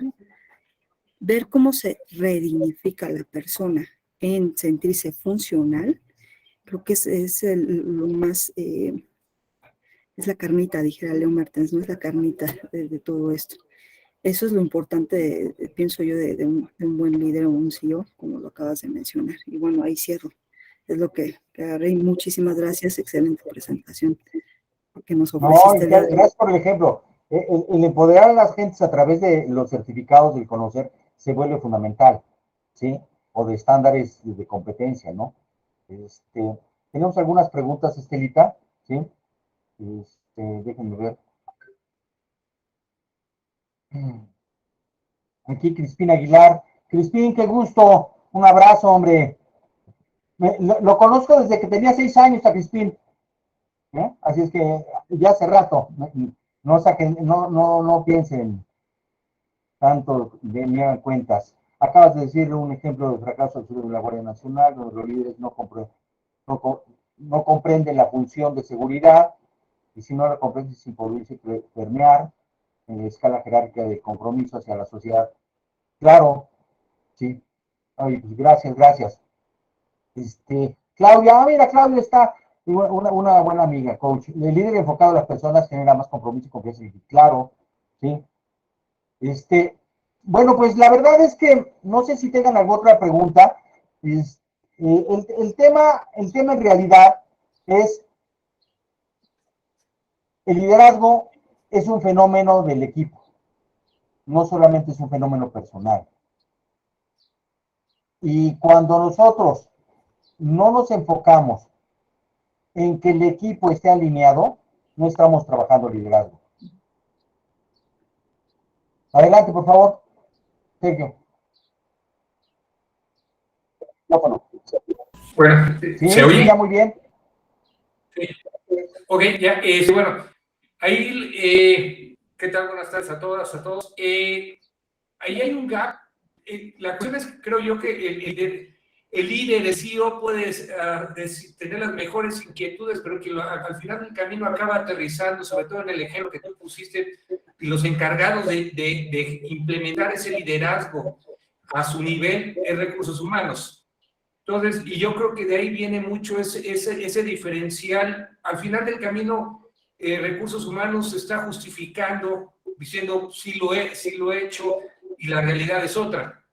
Ver cómo se redignifica la persona en sentirse funcional, creo que es lo más, es la carnita, dijera Leo Martens, no es la carnita de todo esto. Eso es lo importante, pienso yo, de un buen líder o un CEO, como lo acabas de mencionar. Y bueno, ahí cierro. Es lo que agarré. Y muchísimas gracias, excelente presentación que nos No, ofreciste el día de hoy. gracias por el ejemplo. El empoderar a las gentes a través de los certificados del conocer se vuelve fundamental, ¿sí? O de estándares de competencia, ¿no? Tenemos algunas preguntas, Estelita, ¿sí? Déjenme ver. Aquí Crispín Aguilar. Crispín, qué gusto. Un abrazo, hombre. Lo conozco desde que tenía 6 años a Crispín. Así es que ya hace rato. No saquen, no piensen tanto de mí en cuentas. Acabas de decir un ejemplo de fracaso al sur de la Guardia Nacional, donde los líderes no comprenden la función de seguridad, y si no la comprenden sin poderse permear en la escala jerárquica de compromiso hacia la sociedad. Claro, sí. Ay, pues gracias. Claudia, mira, Claudia está. Una buena amiga, coach. El líder enfocado a las personas genera más compromiso y confianza. Claro, ¿sí? Bueno, pues la verdad es que no sé si tengan alguna otra pregunta. El tema en realidad es el liderazgo es un fenómeno del equipo, no solamente es un fenómeno personal. Y cuando nosotros no nos enfocamos en que el equipo esté alineado, no estamos trabajando liderazgo. Adelante, por favor. Sergio. Bueno, ¿Sí? ¿se oye? Ya muy bien. Sí. Ok, ya, bueno, ahí, ¿qué tal? Buenas tardes a todas, a todos. Ahí hay un gap. La cuestión es, creo yo, que el líder, el CEO puede tener las mejores inquietudes, pero que al final del camino acaba aterrizando, sobre todo en el ejemplo que tú pusiste, los encargados de implementar ese liderazgo a su nivel en recursos humanos. Entonces, y yo creo que de ahí viene mucho ese diferencial. Al final del camino, recursos humanos se está justificando, diciendo, sí lo he hecho, y la realidad es otra.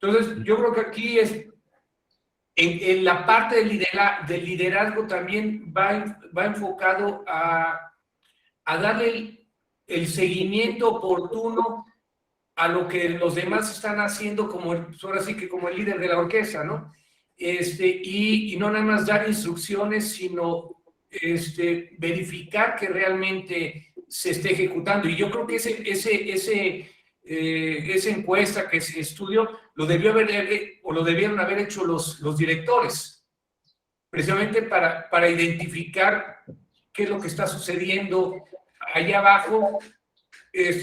Entonces, yo creo que aquí en la parte del liderazgo también va enfocado a darle el seguimiento oportuno a lo que los demás están haciendo, ahora sí que como el líder de la orquesta, ¿no? Y no nada más dar instrucciones, sino verificar que realmente se esté ejecutando. Y yo creo que esa encuesta, que ese estudio, lo debieron haber hecho los directores, precisamente para identificar qué es lo que está sucediendo allá abajo,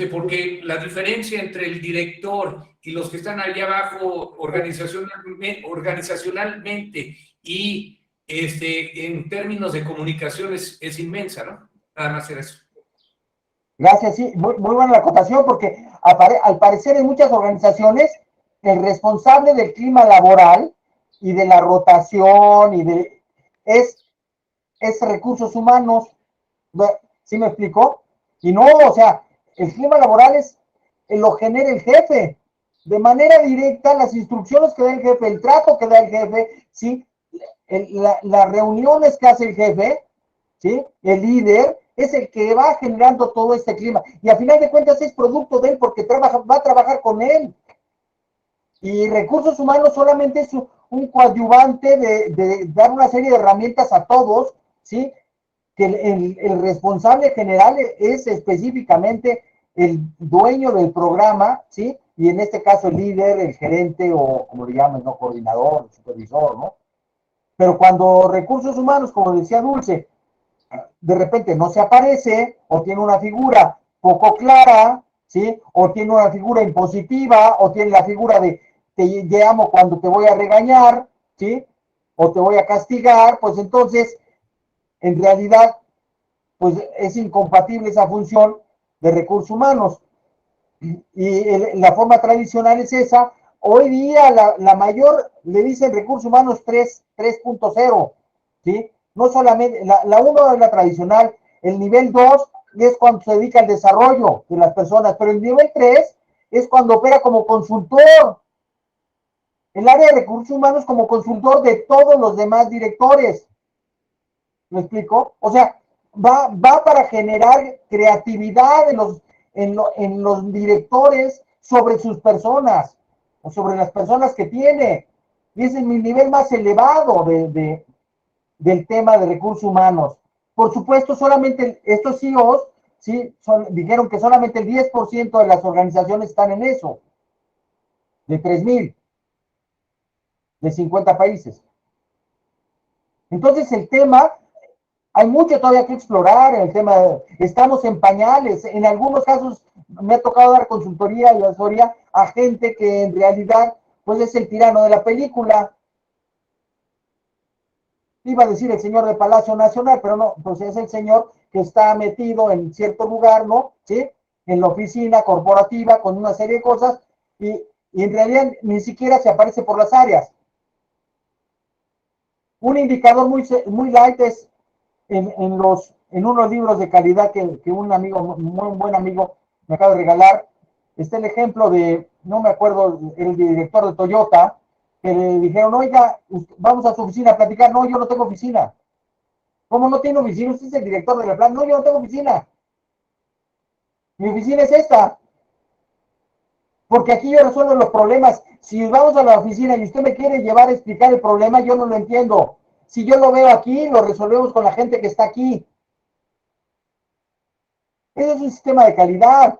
porque la diferencia entre el director y los que están allá abajo organizacionalmente y en términos de comunicación es inmensa, ¿no? Nada más era eso. Gracias, sí, muy buena la acotación, porque al parecer en muchas organizaciones el responsable del clima laboral y de la rotación es recursos humanos. ¿Sí me explicó? Y no, o sea, el clima laboral lo genera el jefe. De manera directa, las instrucciones que da el jefe, el trato que da el jefe, ¿sí? Las reuniones que hace el jefe, ¿sí? El líder es el que va generando todo este clima. Y a final de cuentas es producto de él porque va a trabajar con él. Y recursos humanos solamente es un coadyuvante de dar una serie de herramientas a todos, ¿sí? Que el responsable general es específicamente el dueño del programa, ¿sí? Y en este caso el líder, el gerente o como le llaman, ¿no? Coordinador, supervisor, ¿no? Pero cuando recursos humanos, como decía Dulce, de repente no se aparece o tiene una figura poco clara, ¿sí? O tiene una figura impositiva o tiene la figura de te llamo cuando te voy a regañar, ¿sí? O te voy a castigar, pues entonces en realidad pues es incompatible esa función de recursos humanos. Y la forma tradicional es esa. Hoy día la mayor le dicen recursos humanos 3.0, ¿sí? No solamente, la 1 es la tradicional, el nivel 2 es cuando se dedica al desarrollo de las personas, pero el nivel 3 es cuando opera como consultor. El área de recursos humanos como consultor de todos los demás directores. ¿Me explico? O sea, va para generar creatividad en los directores sobre sus personas o sobre las personas que tiene. Y ese es mi nivel más elevado del tema de recursos humanos. Por supuesto, solamente estos CEOs, ¿sí? Dijeron que solamente el 10% de las organizaciones están en eso, de 3,000, de 50 países. Entonces el tema, hay mucho todavía que explorar en el tema, estamos en pañales, en algunos casos me ha tocado dar consultoría y asesoría a gente que en realidad pues es el tirano de la película. Iba a decir el señor de Palacio Nacional, pero no, pues es el señor que está metido en cierto lugar, ¿no? ¿Sí? En la oficina corporativa con una serie de cosas y en realidad ni siquiera se aparece por las áreas. Un indicador muy light es en unos libros de calidad que un amigo, un buen amigo me acaba de regalar, está el ejemplo de, no me acuerdo, el director de Toyota, que le dijeron, oiga, vamos a su oficina a platicar. No, yo no tengo oficina. ¿Cómo no tiene oficina? Usted es el director de la planta. No, yo no tengo oficina. Mi oficina es esta. Porque aquí yo resuelvo los problemas. Si vamos a la oficina y usted me quiere llevar a explicar el problema, yo no lo entiendo. Si yo lo veo aquí, lo resolvemos con la gente que está aquí. Ese es un sistema de calidad.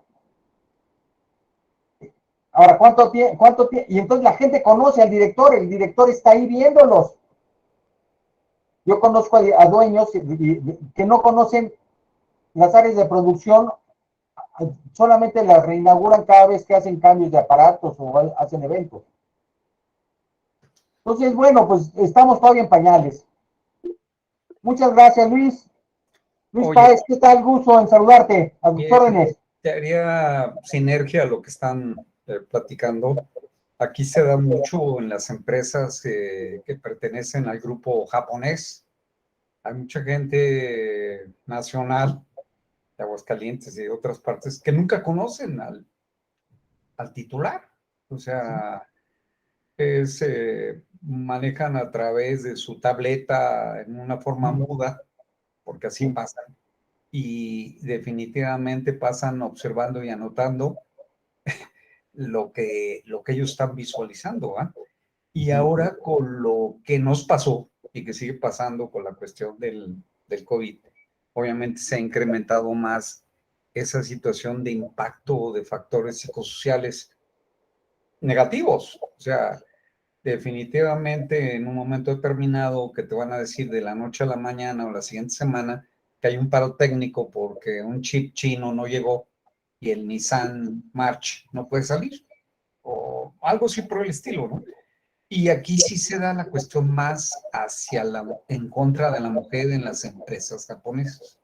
Ahora, ¿cuánto tiempo? Y entonces la gente conoce al director, el director está ahí viéndolos. Yo conozco a dueños que no conocen las áreas de producción, solamente las reinauguran cada vez que hacen cambios de aparatos o hacen eventos. Entonces, bueno, pues estamos todavía en pañales. Muchas gracias, Luis. Luis Páez, ¿qué tal? Gusto en saludarte. A tus órdenes. Te haría sinergia a lo que están platicando. Aquí se da mucho en las empresas que pertenecen al grupo japonés. Hay mucha gente nacional de Aguascalientes y de otras partes que nunca conocen al titular. O sea, se manejan a través de su tableta en una forma muda, porque así pasan. Y definitivamente pasan observando y anotando lo que ellos están visualizando. Y ahora con lo que nos pasó y que sigue pasando con la cuestión del COVID, obviamente se ha incrementado más esa situación de impacto de factores psicosociales negativos. O sea, definitivamente en un momento determinado que te van a decir de la noche a la mañana o la siguiente semana que hay un paro técnico porque un chip chino no llegó y el Nissan March no puede salir, o algo así por el estilo, ¿no? Y aquí sí se da la cuestión más en contra de la mujer en las empresas japonesas.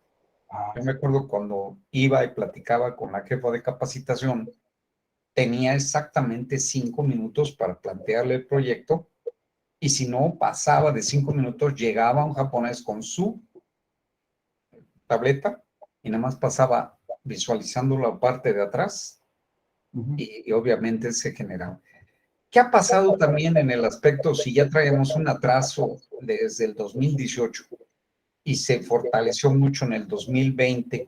Yo me acuerdo cuando iba y platicaba con la jefa de capacitación, tenía exactamente 5 minutos para plantearle el proyecto, y si no pasaba de 5 minutos, llegaba un japonés con su tableta y nada más pasaba visualizando la parte de atrás y obviamente se generaba. ¿Qué ha pasado también en el aspecto, si ya traíamos un atraso desde el 2018 y se fortaleció mucho en el 2020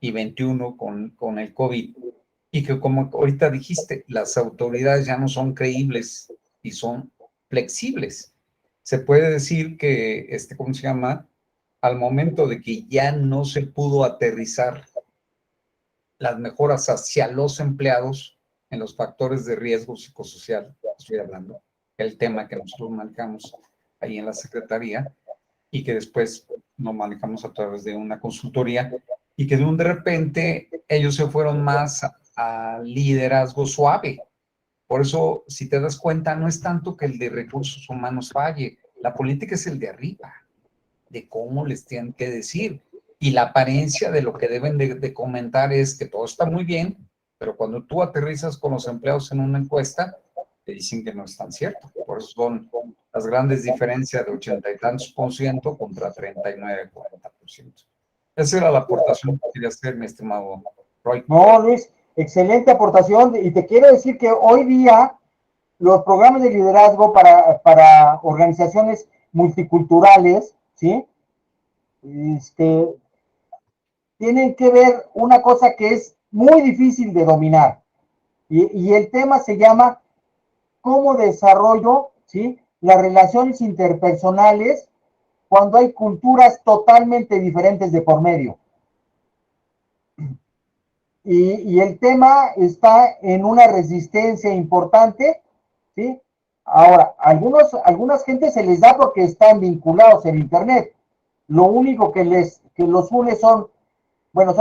y 21 con el COVID, y que como ahorita dijiste, las autoridades ya no son creíbles y son flexibles? Se puede decir que, ¿cómo se llama? Al momento de que ya no se pudo aterrizar las mejoras hacia los empleados en los factores de riesgo psicosocial, estoy hablando, el tema que nosotros manejamos ahí en la Secretaría y que después lo manejamos a través de una consultoría, y que de repente ellos se fueron más a liderazgo suave. Por eso, si te das cuenta, no es tanto que el de recursos humanos falle, la política es el de arriba, de cómo les tienen que decir. Y la apariencia de lo que deben de comentar es que todo está muy bien, pero cuando tú aterrizas con los empleados en una encuesta, te dicen que no es tan cierto. Por eso son las grandes diferencias de 80 y tantos % contra 39, 40%. Esa era la aportación que quería hacer, mi estimado Roy. No, Luis, excelente aportación. Y te quiero decir que hoy día los programas de liderazgo para organizaciones multiculturales, ¿sí? Tienen que ver una cosa que es muy difícil de dominar. Y el tema se llama cómo desarrollo, ¿sí?, las relaciones interpersonales cuando hay culturas totalmente diferentes de por medio. Y el tema está en una resistencia importante, ¿sí? Ahora, algunas gentes se les da porque están vinculados en Internet. Lo único que los une son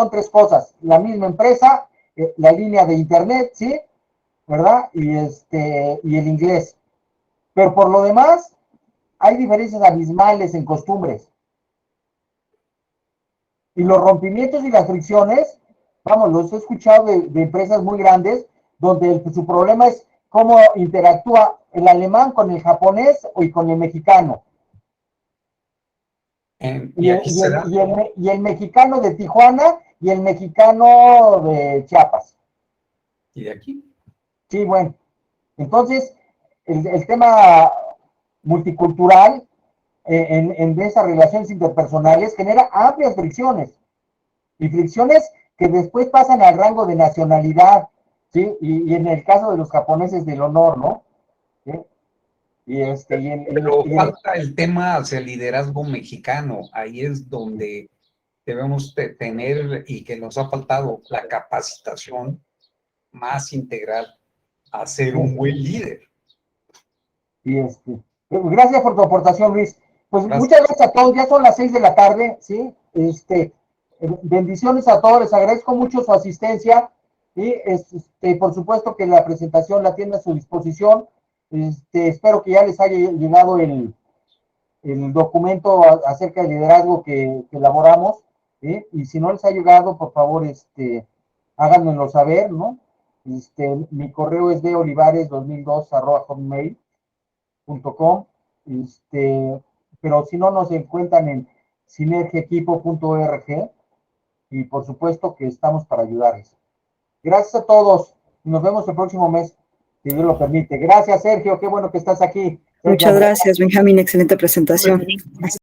3 cosas: la misma empresa, la línea de Internet, ¿sí?, ¿verdad? Y el inglés. Pero por lo demás, hay diferencias abismales en costumbres. Y los rompimientos y las fricciones, los he escuchado de empresas muy grandes, donde su problema es cómo interactúa el alemán con el japonés y con el mexicano. Y aquí se da. Y el mexicano de Tijuana y el mexicano de Chiapas. ¿Y de aquí? Sí, bueno. Entonces, el tema multicultural en esas relaciones interpersonales genera amplias fricciones. Y fricciones que después pasan al rango de nacionalidad, ¿sí? Y en el caso de los japoneses del honor, ¿no? ¿Sí? Pero falta el tema hacia el liderazgo mexicano. Ahí es donde debemos tener, y que nos ha faltado, la capacitación más integral a ser un buen líder. Y gracias por tu aportación, Luis. Pues Gracias. muchas gracias a todos. Ya son las 6 de la tarde, ¿sí? Bendiciones a todos. Les agradezco mucho su asistencia. Y por supuesto que la presentación la tiene a su disposición. Espero que ya les haya llegado el documento acerca del liderazgo que elaboramos, ¿sí? Y si no les ha llegado, por favor, háganmelo saber, ¿no? Mi correo es de olivares2002@hotmail.com, pero si no, nos encuentran en sinergiaequipo.org y por supuesto que estamos para ayudarles. Gracias a todos. Nos vemos el próximo mes, si Dios lo permite. Gracias, Sergio. Qué bueno que estás aquí. Muchas gracias, Benjamín. Excelente presentación.